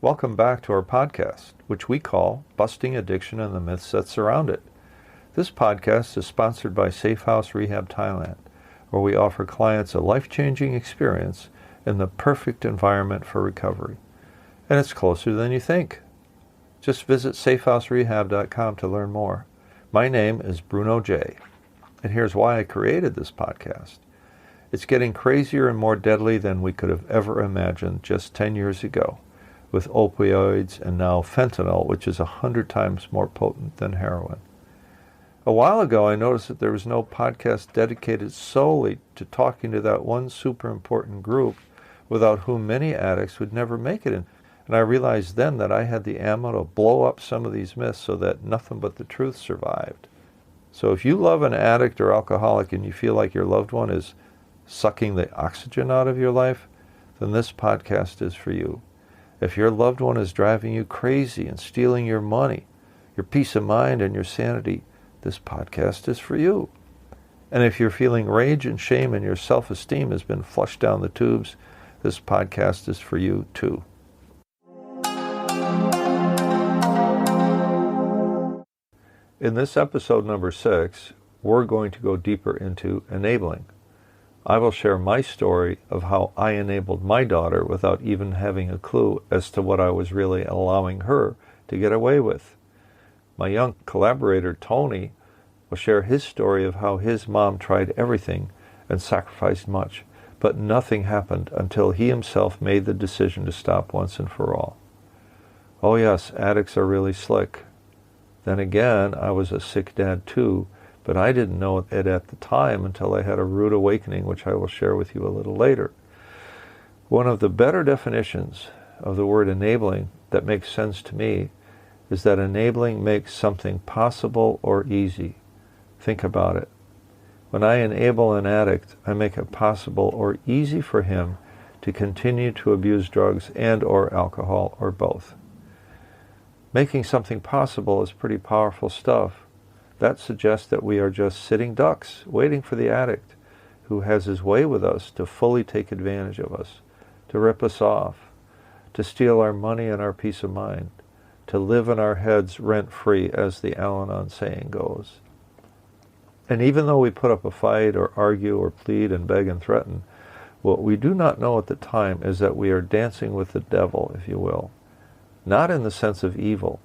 Welcome back to our podcast, which we call Busting Addiction and the Myths That Surround It. This podcast is sponsored by Safe House Rehab Thailand, where we offer clients a life-changing experience in the perfect environment for recovery. And it's closer than you think. Just visit safehouserehab.com to learn more. My name is Bruno J. And here's why I created this podcast. It's getting crazier and more deadly than we could have ever imagined just 10 years ago, with opioids and now fentanyl, which is 100 times more potent than heroin. A while ago, I noticed that there was no podcast dedicated solely to talking to that one super important group without whom many addicts would never make it in. And I realized then that I had the ammo to blow up some of these myths so that nothing but the truth survived. So if you love an addict or alcoholic and you feel like your loved one is sucking the oxygen out of your life, then this podcast is for you. If your loved one is driving you crazy and stealing your money, your peace of mind and your sanity, this podcast is for you. And if you're feeling rage and shame and your self-esteem has been flushed down the tubes, this podcast is for you too. In this episode number 6, we're going to go deeper into enabling. I will share my story of how I enabled my daughter without even having a clue as to what I was really allowing her to get away with. My young collaborator, Tony, will share his story of how his mom tried everything and sacrificed much, but nothing happened until he himself made the decision to stop once and for all. Oh yes, addicts are really slick. Then again, I was a sick dad too, but I didn't know it at the time until I had a rude awakening, which I will share with you a little later. One of the better definitions of the word enabling that makes sense to me is that enabling makes something possible or easy. Think about it. When I enable an addict, I make it possible or easy for him to continue to abuse drugs and or alcohol or both. Making something possible is pretty powerful stuff. That suggests that we are just sitting ducks, waiting for the addict who has his way with us to fully take advantage of us, to rip us off, to steal our money and our peace of mind, to live in our heads rent-free, as the Al-Anon saying goes. And even though we put up a fight or argue or plead and beg and threaten, what we do not know at the time is that we are dancing with the devil, if you will. Not in the sense of evil,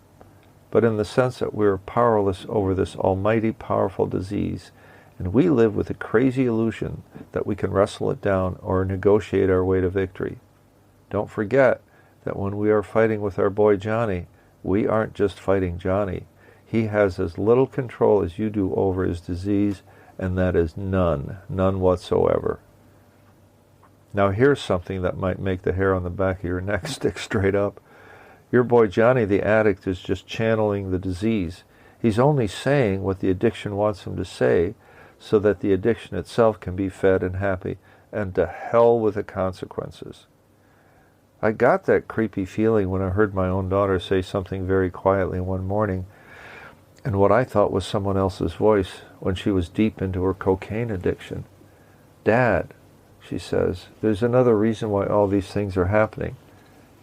but in the sense that we are powerless over this almighty powerful disease, and we live with a crazy illusion that we can wrestle it down or negotiate our way to victory. Don't forget that when we are fighting with our boy Johnny, we aren't just fighting Johnny. He has as little control as you do over his disease, and that is none whatsoever. Now here's something that might make the hair on the back of your neck stick straight up. Your boy Johnny, the addict, is just channeling the disease. He's only saying what the addiction wants him to say so that the addiction itself can be fed and happy, and to hell with the consequences. I got that creepy feeling when I heard my own daughter say something very quietly one morning, and what I thought was someone else's voice when she was deep into her cocaine addiction. "Dad," she says, "there's another reason why all these things are happening."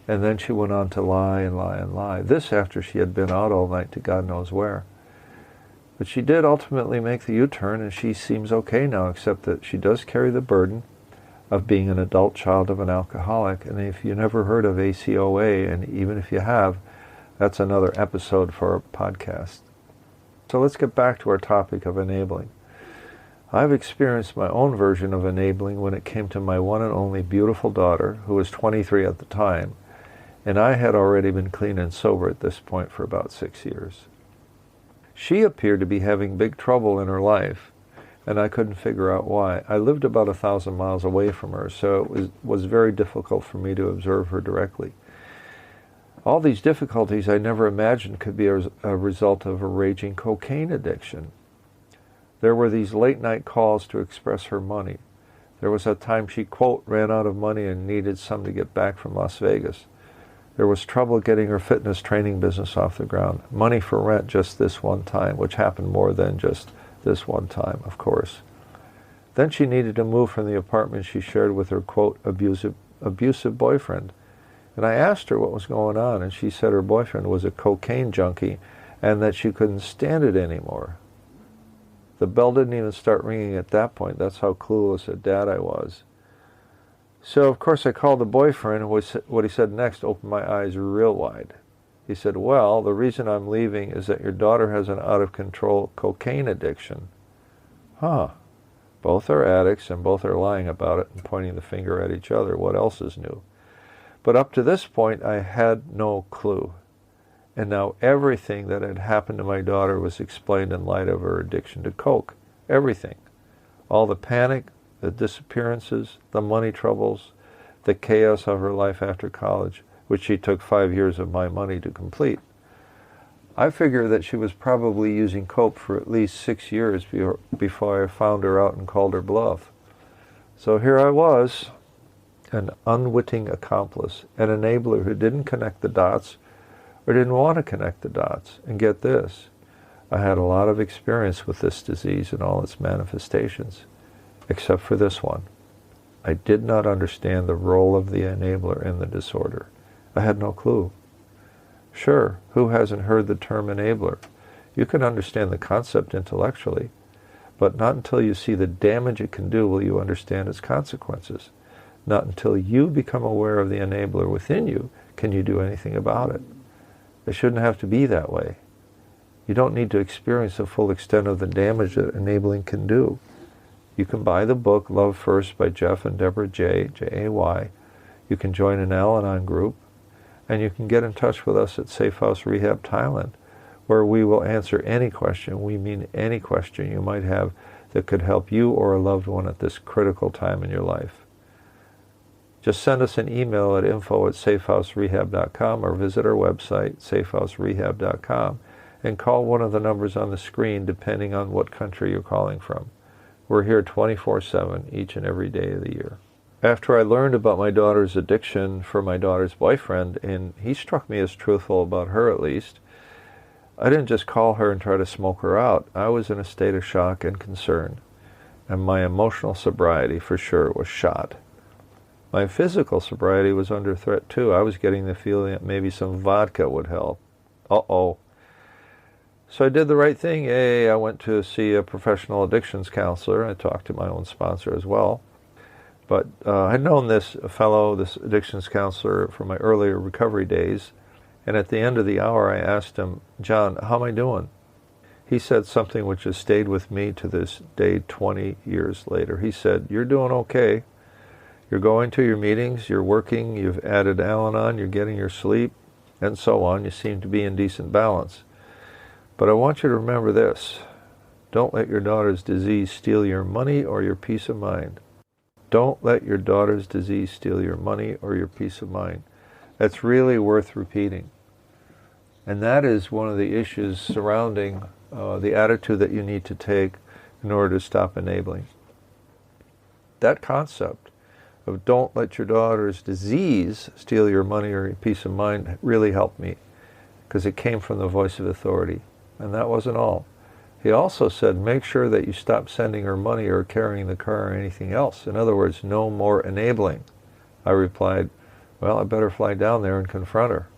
And then she went on to lie and lie and lie. This after she had been out all night to God knows where. But she did ultimately make the U-turn, and she seems okay now, except that she does carry the burden of being an adult child of an alcoholic. And if you never heard of ACOA, and even if you have, that's another episode for our podcast. So let's get back to our topic of enabling. I've experienced my own version of enabling when it came to my one and only beautiful daughter, who was 23 at the time, and I had already been clean and sober at this point for about 6 years. She appeared to be having big trouble in her life, and I couldn't figure out why. I lived about 1,000 miles away from her, so it was very difficult for me to observe her directly. All these difficulties I never imagined could be a result of a raging cocaine addiction. There were these late-night calls to express her money. There was a time she, quote, ran out of money and needed some to get back from Las Vegas. There was trouble getting her fitness training business off the ground. Money for rent just this one time, which happened more than just this one time, of course. Then she needed to move from the apartment she shared with her, quote, abusive boyfriend. And I asked her what was going on, and she said her boyfriend was a cocaine junkie and that she couldn't stand it anymore. The bell didn't even start ringing at that point. That's how clueless a dad I was. So, of course, I called the boyfriend, and what he said next opened my eyes real wide. He said, well, the reason I'm leaving is that your daughter has an out-of-control cocaine addiction. Huh. Both are addicts, and both are lying about it and pointing the finger at each other. What else is new? But up to this point, I had no clue. And now everything that had happened to my daughter was explained in light of her addiction to coke. Everything. All the panic, the disappearances, the money troubles, the chaos of her life after college, which she took 5 years of my money to complete. I figure that she was probably using coke for at least 6 years before I found her out and called her bluff. So here I was, an unwitting accomplice, an enabler who didn't connect the dots or didn't want to connect the dots. And get this, I had a lot of experience with this disease and all its manifestations, except for this one. I did not understand the role of the enabler in the disorder. I had no clue. Sure, who hasn't heard the term enabler? You can understand the concept intellectually, but not until you see the damage it can do will you understand its consequences. Not until you become aware of the enabler within you can you do anything about it. It shouldn't have to be that way. You don't need to experience the full extent of the damage that enabling can do. You can buy the book Love First by Jeff and Deborah J. J-A-Y. You can join an Al-Anon group, and you can get in touch with us at Safe House Rehab Thailand, where we will answer any question, we mean any question you might have that could help you or a loved one at this critical time in your life. Just send us an email at info@safehouserehab.com or visit our website, safehouserehab.com, and call one of the numbers on the screen depending on what country you're calling from. We're here 24/7 each and every day of the year. After I learned about my daughter's addiction for my daughter's boyfriend, and he struck me as truthful about her at least, I didn't just call her and try to smoke her out. I was in a state of shock and concern, and my emotional sobriety for sure was shot. My physical sobriety was under threat too. I was getting the feeling that maybe some vodka would help. Uh-oh. So I did the right thing. I went to see a professional addictions counselor. I talked to my own sponsor as well. But I'd known this addictions counselor from my earlier recovery days. And at the end of the hour, I asked him, John, how am I doing? He said something which has stayed with me to this day 20 years later. He said, you're doing okay. You're going to your meetings, you're working, you've added Al-Anon, you're getting your sleep, and so on. You seem to be in decent balance. But I want you to remember this. Don't let your daughter's disease steal your money or your peace of mind. Don't let your daughter's disease steal your money or your peace of mind. That's really worth repeating. And that is one of the issues surrounding the attitude that you need to take in order to stop enabling. That concept of don't let your daughter's disease steal your money or your peace of mind really helped me, because it came from the voice of authority. And that wasn't all. He also said, make sure that you stop sending her money or carrying the car or anything else. In other words, no more enabling. I replied, well, I better fly down there and confront her.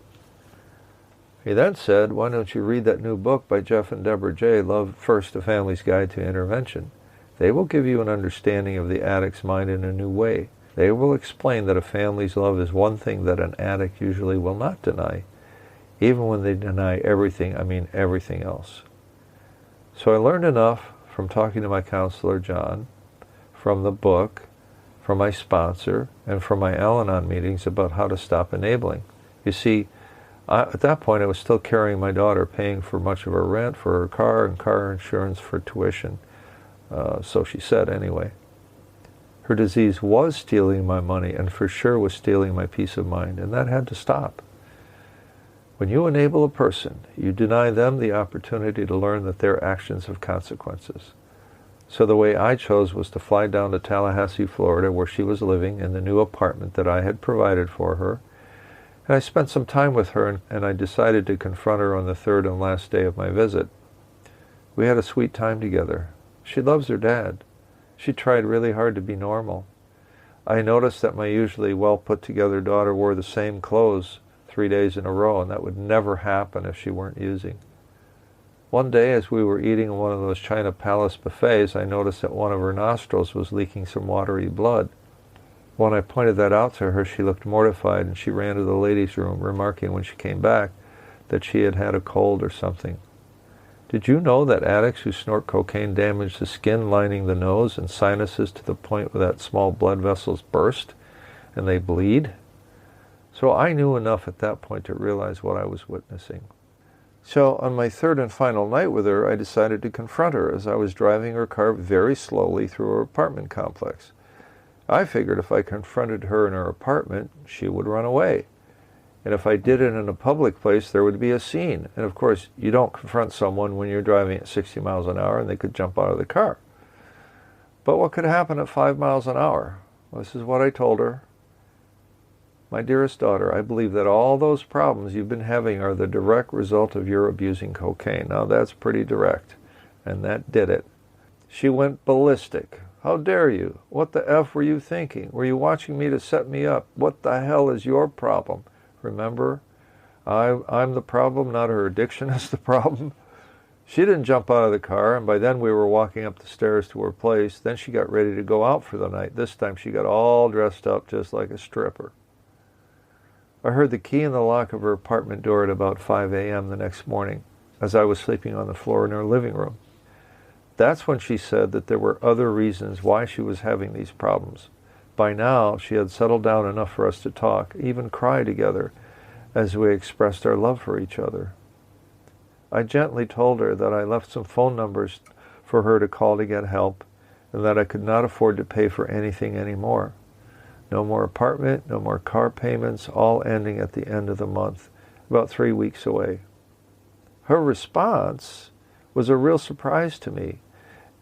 He then said, why don't you read that new book by Jeff and Deborah J., Love First, A Family's Guide to Intervention. They will give you an understanding of the addict's mind in a new way. They will explain that a family's love is one thing that an addict usually will not deny. Even when they deny everything, I mean everything else. So I learned enough from talking to my counselor, John, from the book, from my sponsor, and from my Al-Anon meetings about how to stop enabling. You see, at that point I was still carrying my daughter, paying for much of her rent, for her car, and car insurance, for tuition. So she said anyway. Her disease was stealing my money, and for sure was stealing my peace of mind, and that had to stop. When you enable a person, you deny them the opportunity to learn that their actions have consequences. So the way I chose was to fly down to Tallahassee, Florida, where she was living in the new apartment that I had provided for her. And I spent some time with her, and I decided to confront her on the third and last day of my visit. We had a sweet time together. She loves her dad. She tried really hard to be normal. I noticed that my usually well put together daughter wore the same clothes 3 days in a row, and that would never happen if she weren't using. One day, as we were eating in one of those China Palace buffets, I noticed that one of her nostrils was leaking some watery blood. When I pointed that out to her, she looked mortified, and she ran to the ladies' room, remarking when she came back that she had had a cold or something. Did you know that addicts who snort cocaine damage the skin lining the nose and sinuses to the point where that small blood vessels burst and they bleed? So I knew enough at that point to realize what I was witnessing. So on my third and final night with her, I decided to confront her as I was driving her car very slowly through her apartment complex. I figured if I confronted her in her apartment, she would run away. And if I did it in a public place, there would be a scene. And of course, you don't confront someone when you're driving at 60 miles an hour and they could jump out of the car. But what could happen at 5 miles an hour? Well, this is what I told her. My dearest daughter, I believe that all those problems you've been having are the direct result of your abusing cocaine. Now that's pretty direct. And that did it. She went ballistic. How dare you? What the F were you thinking? Were you watching me to set me up? What the hell is your problem? Remember, I'm the problem, not her addiction is the problem. She didn't jump out of the car, and by then we were walking up the stairs to her place. Then she got ready to go out for the night. This time she got all dressed up just like a stripper. I heard the key in the lock of her apartment door at about 5 a.m. the next morning, as I was sleeping on the floor in her living room. That's when she said that there were other reasons why she was having these problems. By now, she had settled down enough for us to talk, even cry together, as we expressed our love for each other. I gently told her that I left some phone numbers for her to call to get help, and that I could not afford to pay for anything anymore. No more apartment, no more car payments, all ending at the end of the month, about 3 weeks away. Her response was a real surprise to me,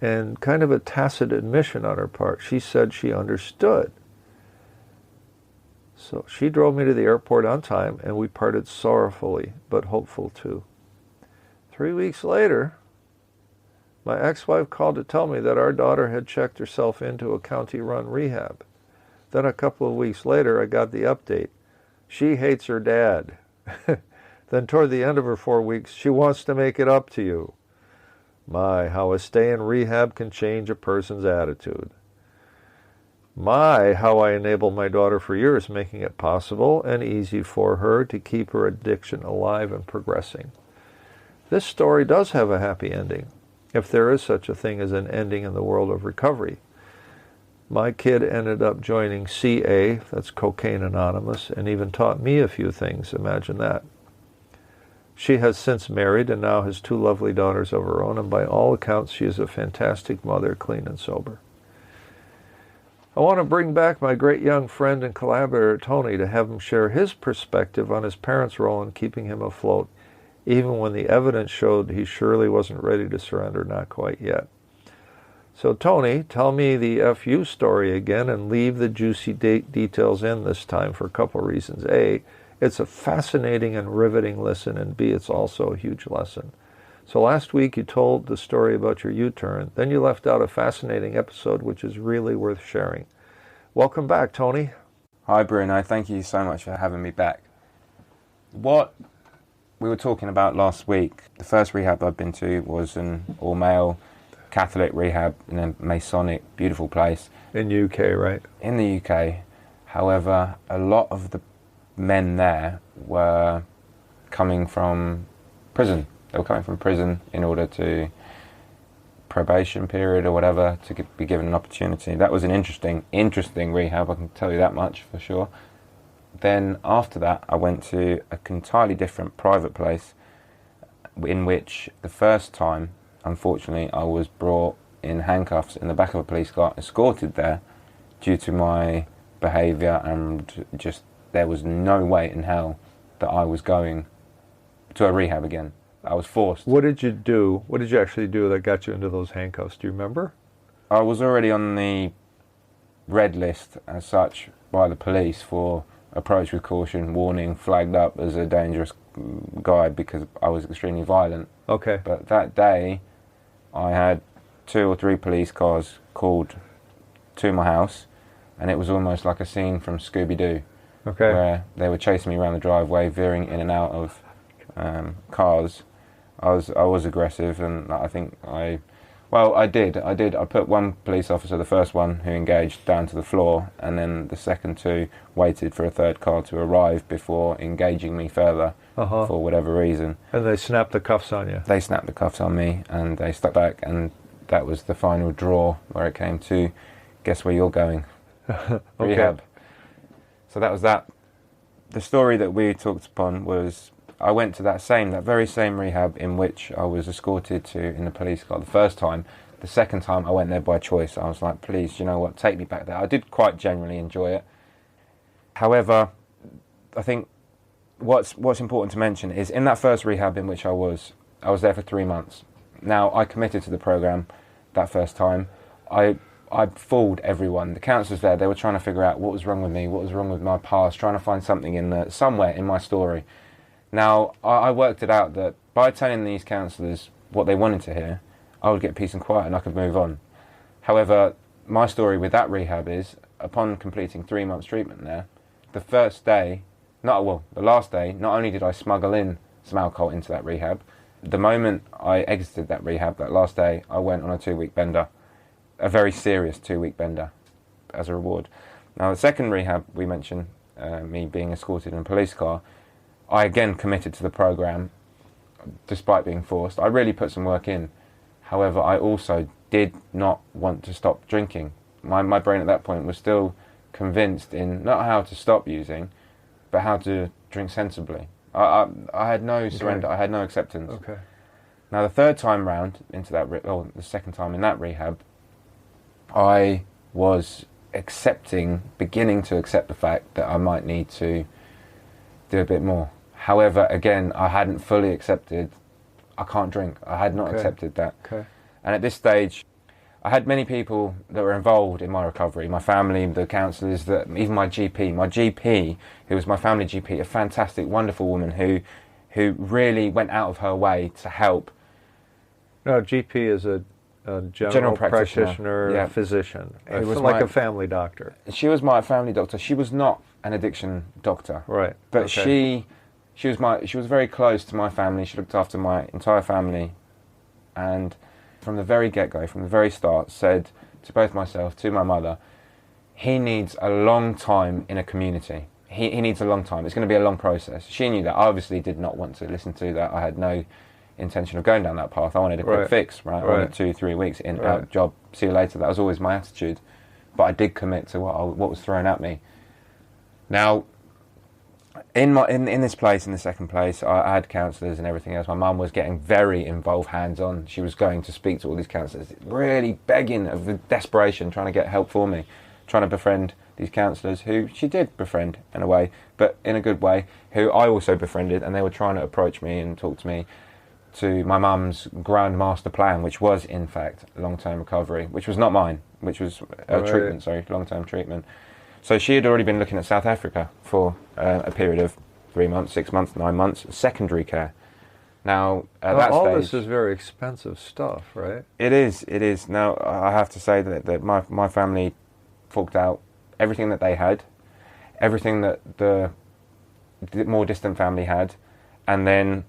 and kind of a tacit admission on her part. She said she understood. So she drove me to the airport on time, and we parted sorrowfully, but hopeful too. 3 weeks later, my ex-wife called to tell me that our daughter had checked herself into a county-run rehab. Then a couple of weeks later, I got the update. She hates her dad. Then toward the end of her 4 weeks, she wants to make it up to you. My, how a stay in rehab can change a person's attitude. My, how I enabled my daughter for years, making it possible and easy for her to keep her addiction alive and progressing. This story does have a happy ending, if there is such a thing as an ending in the world of recovery. My kid ended up joining CA, that's Cocaine Anonymous, and even taught me a few things. Imagine that. She has since married and now has 2 lovely daughters of her own, and by all accounts she is a fantastic mother, clean and sober. I want to bring back my great young friend and collaborator Tony to have him share his perspective on his parents' role in keeping him afloat, even when the evidence showed he surely wasn't ready to surrender, not quite yet. So Tony, tell me the FU story again and leave the juicy details in this time for a couple of reasons. A, it's a fascinating and riveting listen, and B, it's also a huge lesson. So last week you told the story about your U-turn, then you left out a fascinating episode which is really worth sharing. Welcome back, Tony. Hi Bruno, thank you so much for having me back. What we were talking about last week, the first rehab I'd been to was an all-male Catholic rehab in a Masonic, beautiful place. In the UK, right? In the UK. However, a lot of the men there were coming from prison. They were coming from prison in order to probation period or whatever, to be given an opportunity. That was an interesting rehab, I can tell you that much for sure. Then after that, I went to an entirely different private place in which the first time, unfortunately, I was brought in handcuffs in the back of a police car, escorted there due to my behaviour, and just there was no way in hell that I was going to a rehab again. I was forced. What did you do? What did you actually do that got you into those handcuffs? Do you remember? I was already on the red list as such by the police for approach with caution, warning, flagged up as a dangerous guy because I was extremely violent. Okay. But that day, I had 2 or 3 police cars called to my house, and it was almost like a scene from Scooby-Doo, Okay. where they were chasing me around the driveway, veering in and out of cars. I was aggressive, and I think I put one police officer, the first one who engaged, down to the floor, and then the second two waited for a third car to arrive before engaging me further for whatever reason. And they snapped the cuffs on you. They snapped the cuffs on me, and they stuck back, and that was the final draw where it came to, guess where you're going? Rehab. So that was that. The story that we talked upon was, I went to that very same rehab in which I was escorted to in the police car the first time. The second time I went there by choice. I was like, please, you know what, take me back there. I did quite genuinely enjoy it. However, I think what's important to mention is, in that first rehab in which I was there for 3 months. Now, I committed to the program that first time. I fooled everyone. The counsellors there, they were trying to figure out what was wrong with me, what was wrong with my past, trying to find something somewhere in my story. Now, I worked it out that by telling these counsellors what they wanted to hear, I would get peace and quiet and I could move on. However, my story with that rehab is, upon completing 3 months treatment there, the last day, not only did I smuggle in some alcohol into that rehab, the moment I exited that rehab, that last day, I went on a 2-week bender, a very serious 2-week bender, as a reward. Now, the second rehab we mentioned, me being escorted in a police car, I again committed to the program, despite being forced. I really put some work in. However, I also did not want to stop drinking. My brain at that point was still convinced in not how to stop using, but how to drink sensibly. I had no surrender. I had no acceptance. Okay. Now, the third time round into that, the second time in that rehab, I was beginning to accept the fact that I might need to do a bit more. However, again, I hadn't fully accepted, I can't drink. I had not accepted that. Okay. And at this stage, I had many people that were involved in my recovery, my family, the counsellors, even my GP, who was my family GP, a fantastic, wonderful woman who really went out of her way to help. No, GP is a general practitioner, physician. It was like a family doctor. She was my family doctor. She was not an addiction doctor. Right. But she was very close to my family. She looked after my entire family, and from the very get-go, from the very start, said to both myself, to my mother, he needs a long time in a community. He needs a long time. It's going to be a long process. She knew that. I obviously did not want to listen to that. I had no intention of going down that path. I wanted a quick fix, right? I wanted 2-3 weeks in, out, job, see you later. That was always my attitude. But I did commit to what was thrown at me. Now, in this place, in the second place, I had counsellors and everything else. My mum was getting very involved, hands-on. She was going to speak to all these counsellors, really begging of the desperation, trying to get help for me, trying to befriend these counsellors, who she did befriend in a way, but in a good way, who I also befriended, and they were trying to approach me and talk to me to my mum's grand master plan, which was in fact long-term recovery, which was not mine, which was long-term treatment. So she had already been looking at South Africa for a period of 3 months, 6 months, 9 months, secondary care. Now, at that all stage, this is very expensive stuff, right? It is. Now, I have to say that my family forked out everything that they had, everything that the more distant family had, and then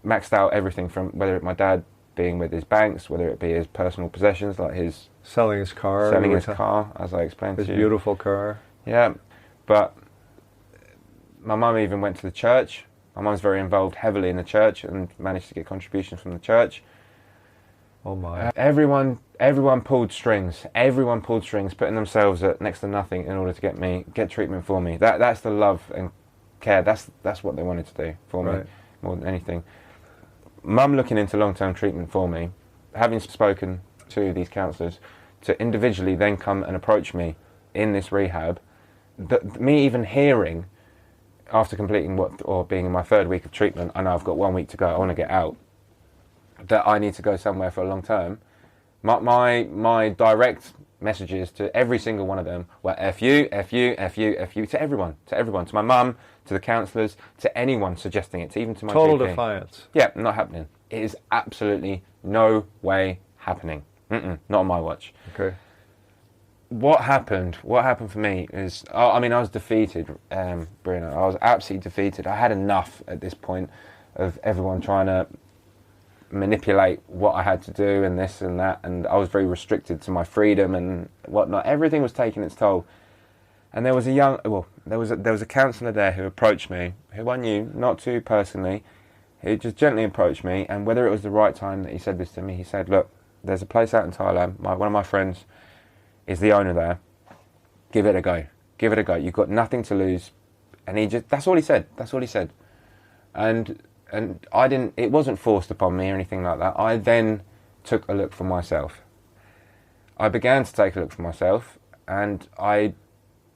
maxed out everything, from whether it my dad being with his banks, whether it be his personal possessions, like his selling his car, as I explained to you. His beautiful car. Yeah, but my mum even went to the church. My mum's very involved heavily in the church and managed to get contributions from the church. Oh my. Everyone pulled strings. Everyone pulled strings, putting themselves at next to nothing in order to get treatment for me. That's the love and care. That's what they wanted to do for me, more than anything. Mum looking into long-term treatment for me, having spoken to these counsellors, to individually then come and approach me in this rehab, me even hearing, after completing being in my 3rd week of treatment, I know I've got 1 week to go, I want to get out, that I need to go somewhere for a long term. My direct messages to every single one of them were F you, F you, F you, F you, to everyone, to my mum, to the counsellors, to anyone suggesting it, even to my Total GP. defiance. Yeah, not happening. It is absolutely no way happening. Not on my watch. Okay. what happened for me is, I mean, I was defeated, Bruno. I was absolutely defeated. I had enough at this point of everyone trying to manipulate what I had to do and this and that, and I was very restricted to my freedom and whatnot. Everything was taking its toll. And there was a counsellor there who approached me, who I knew, not too personally, who just gently approached me, and whether it was the right time that he said this to me, he said, look, there's a place out in Thailand, one of my friends is the owner there, give it a go, you've got nothing to lose. And that's all he said, And I didn't, it wasn't forced upon me or anything like that. I then took a look for myself. I began to take a look for myself, and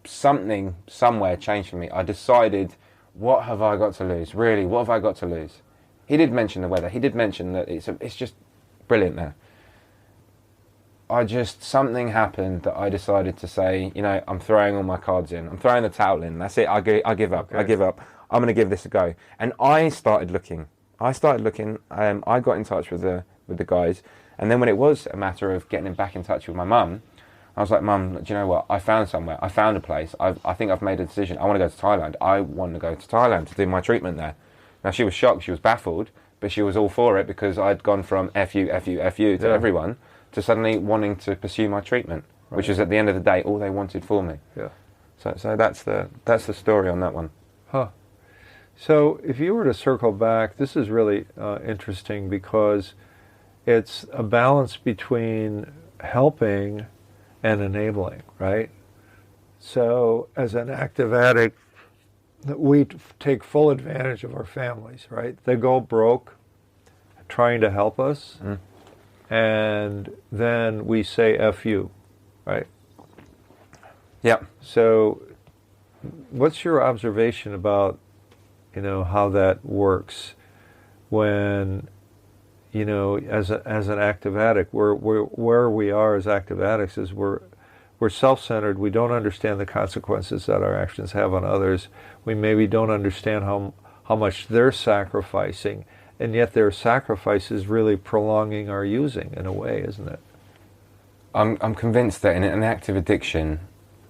something somewhere changed for me. I decided, what have I got to lose? Really, what have I got to lose? He did mention the weather. He did mention that it's just brilliant there. Something happened that I decided to say, I'm throwing all my cards in. I'm throwing the towel in. That's it. I give up. Okay. I give up. I'm going to give this a go. And I started looking. I got in touch with the guys. And then when it was a matter of getting back in touch with my mum, I was like, Mum, do you know what? I found somewhere. I found a place. I think I've made a decision. I want to go to Thailand. I want to go to Thailand to do my treatment there. Now, she was shocked. She was baffled. But she was all for it because I'd gone from F you to everyone to suddenly wanting to pursue my treatment, which was, at the end of the day, all they wanted for me. Yeah. So that's the story on that one. Huh. So if you were to circle back, this is really interesting because it's a balance between helping and enabling, right? So as an active addict, we take full advantage of our families, right? They go broke trying to help us, and then we say F you, right? Yeah. So what's your observation about, how that works when, as an active addict, where we are as active addicts is we're self-centered. We don't understand the consequences that our actions have on others. We maybe don't understand how much they're sacrificing, and yet their sacrifice is really prolonging our using in a way, isn't it? I'm convinced that in an active addiction,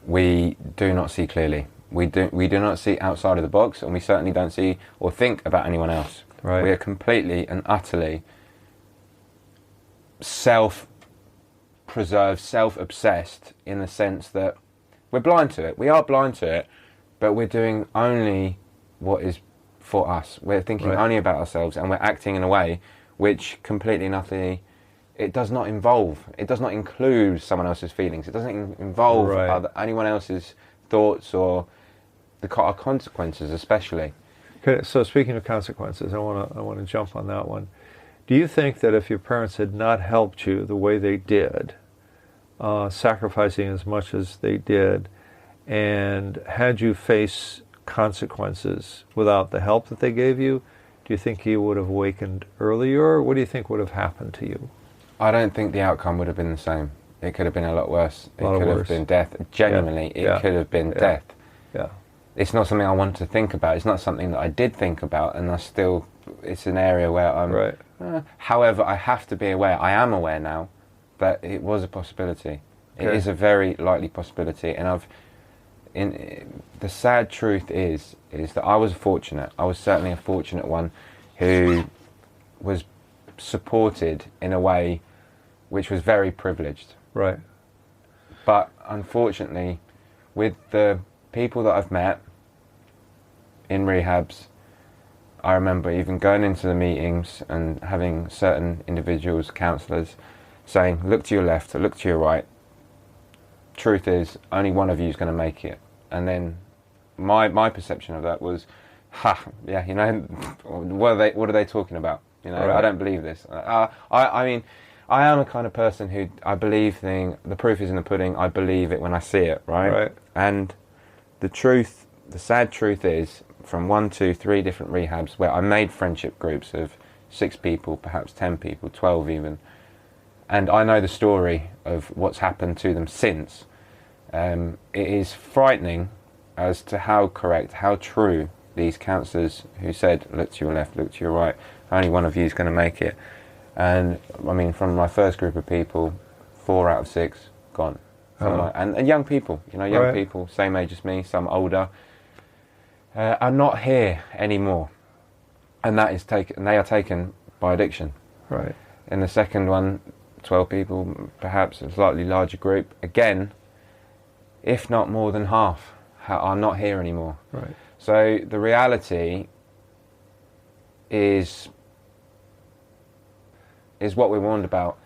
we do not see clearly. We do not see outside of the box, and we certainly don't see or think about anyone else. Right. We are completely and utterly self-preserved, self-obsessed, in the sense that we're blind to it. We are blind to it, but we're doing only what is for us. We're thinking only about ourselves, and we're acting in a way which completely and utterly, it does not include someone else's feelings. It doesn't involve anyone else's thoughts or our consequences, especially. Okay, so speaking of consequences, I want to jump on that one. Do you think that if your parents had not helped you the way they did, sacrificing as much as they did, and had you face consequences without the help that they gave you, do you think you would have awakened earlier? What do you think would have happened to you? I don't think the outcome would have been the same. It could have been a lot worse. It could have been death. Genuinely, it could have been death. Yeah. It's not something I want to think about. It's not something that I did think about, and it's an area where I'm... Right. However, I have to be aware, I am aware now, that it was a possibility. Okay. It is a very likely possibility, and the sad truth is that I was fortunate. I was certainly a fortunate one who was supported in a way which was very privileged. Right. But unfortunately, with the people that I've met in rehabs, I remember even going into the meetings and having certain individuals, counsellors, saying, look to your left, look to your right. Truth is, only one of you is going to make it. And then my perception of that was, what are they talking about? Right. I don't believe this. I mean, I am a kind of person who, I believe the proof is in the pudding. I believe it when I see it, right? And the sad truth is, from 1, 2, 3 different rehabs where I made friendship groups of 6 people, perhaps 10 people, 12 even, and I know the story of what's happened to them since. It is frightening as to how correct, how true these counsellors who said, look to your left, look to your right, only one of you is going to make it. And I mean, from my first group of people, 4 out of 6 gone. And young people, young Right. people, same age as me, some older, are not here anymore, and they are taken by addiction. Right. In the second one, 12 people, perhaps a slightly larger group, again, if not more than half, are not here anymore. Right. So the reality is what we warned about.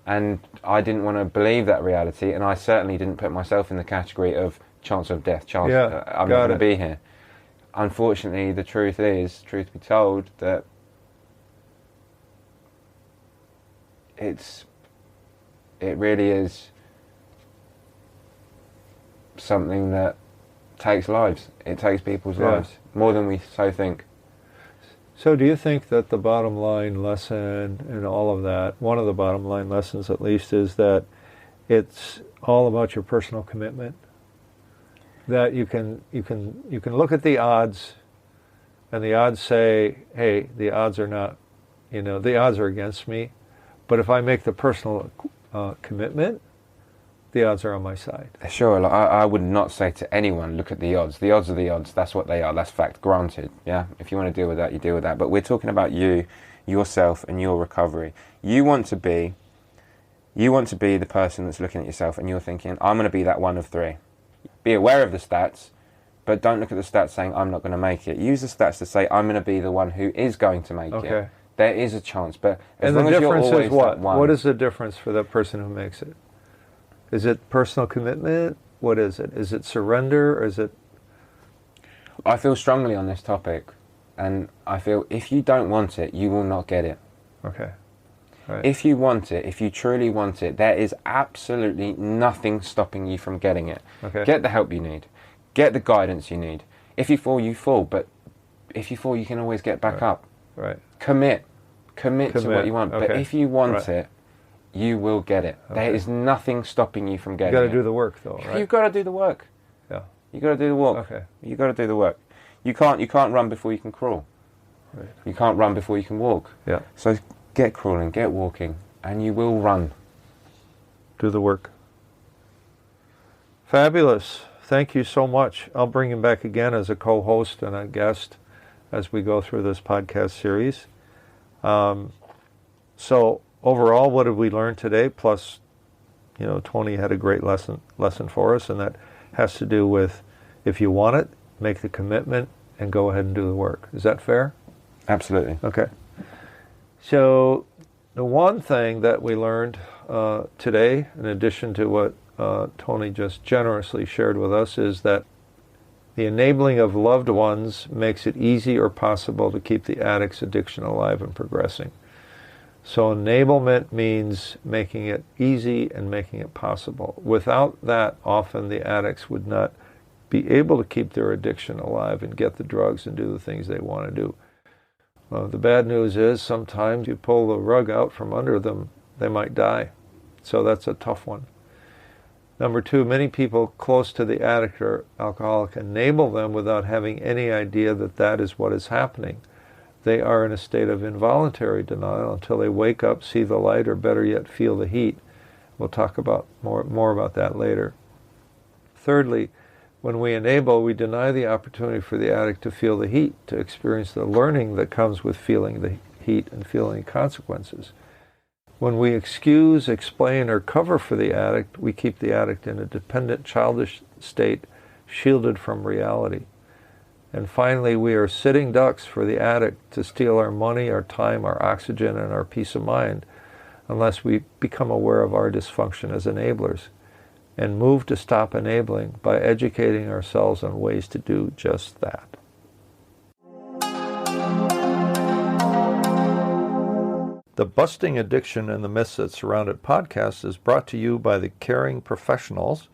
And I didn't want to believe that reality, and I certainly didn't put myself in the category of chance of death, I'm not going to be here. Unfortunately, the truth be told, that it really is something that takes lives. It takes people's lives, more than we so think. So do you think that the bottom line lesson in all of that, one of the bottom line lessons at least, is that it's all about your personal commitment? That you can look at the odds, and the odds say, hey, the odds are not, the odds are against me, but if I make the personal commitment, the odds are on my side. Sure, I would not say to anyone, look at the odds. The odds are the odds. That's what they are. That's fact. Granted. Yeah. If you want to deal with that, you deal with that. But we're talking about you, yourself, and your recovery. You want to be the person that's looking at yourself, and you're thinking, I'm going to be that one of three. Be aware of the stats, but don't look at the stats saying, I'm not going to make it. Use the stats to say, I'm going to be the one who is going to make it. There is a chance, but as long as you're always that one. And the difference is what? What is the difference for that person who makes it? Is it personal commitment? What is it? Is it surrender, or is it... I feel strongly on this topic, and I feel if you don't want it, you will not get it. Okay. Right. If you want it, if you truly want it, there is absolutely nothing stopping you from getting it. Okay. Get the help you need. Get the guidance you need. If you fall, you fall, but if you fall, you can always get back up. Right. Commit to what you want. Okay. But if you want it, you will get it. Okay. There is nothing stopping you from getting it. You got to do the work, though, right? You've got to do the work. Yeah. You got to do the work. Okay. You got to do the work. You can't run before you can crawl. Right. You can't run before you can walk. Yeah. So get crawling, get walking, and you will run. Do the work. Fabulous. Thank you so much. I'll bring him back again as a co-host and a guest as we go through this podcast series. So overall, what did we learn today? Plus, Tony had a great lesson for us, and that has to do with if you want it, make the commitment and go ahead and do the work. Is that fair? Absolutely. Okay. So the one thing that we learned today, in addition to what Tony just generously shared with us, is that the enabling of loved ones makes it easy or possible to keep the addict's addiction alive and progressing. So enablement means making it easy and making it possible. Without that, often the addicts would not be able to keep their addiction alive and get the drugs and do the things they want to do. The bad news is sometimes you pull the rug out from under them, they might die. So that's a tough one. Number two, many people close to the addict or alcoholic enable them without having any idea that that is what is happening. They are in a state of involuntary denial until they wake up, see the light, or better yet, feel the heat. We'll talk about more about that later. Thirdly, when we enable, we deny the opportunity for the addict to feel the heat, to experience the learning that comes with feeling the heat and feeling consequences. When we excuse, explain, or cover for the addict, we keep the addict in a dependent, childish state, shielded from reality. And finally, we are sitting ducks for the addict to steal our money, our time, our oxygen, and our peace of mind, unless we become aware of our dysfunction as enablers, and move to stop enabling by educating ourselves on ways to do just that. The Busting Addiction and the Myths That Surround It podcast is brought to you by the caring professionals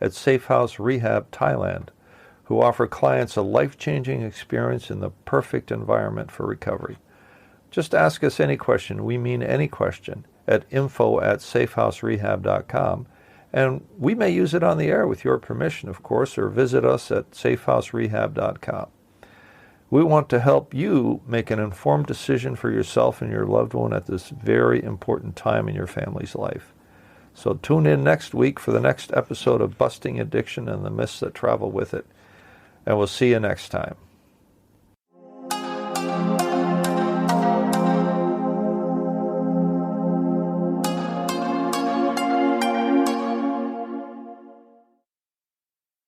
at Safe House Rehab Thailand, who offer clients a life-changing experience in the perfect environment for recovery. Just ask us any question, we mean any question, at info@safehouserehab.com, and we may use it on the air with your permission, of course, or visit us at safehouserehab.com. We want to help you make an informed decision for yourself and your loved one at this very important time in your family's life. So tune in next week for the next episode of Busting Addiction and the Myths That Travel With It. And we'll see you next time.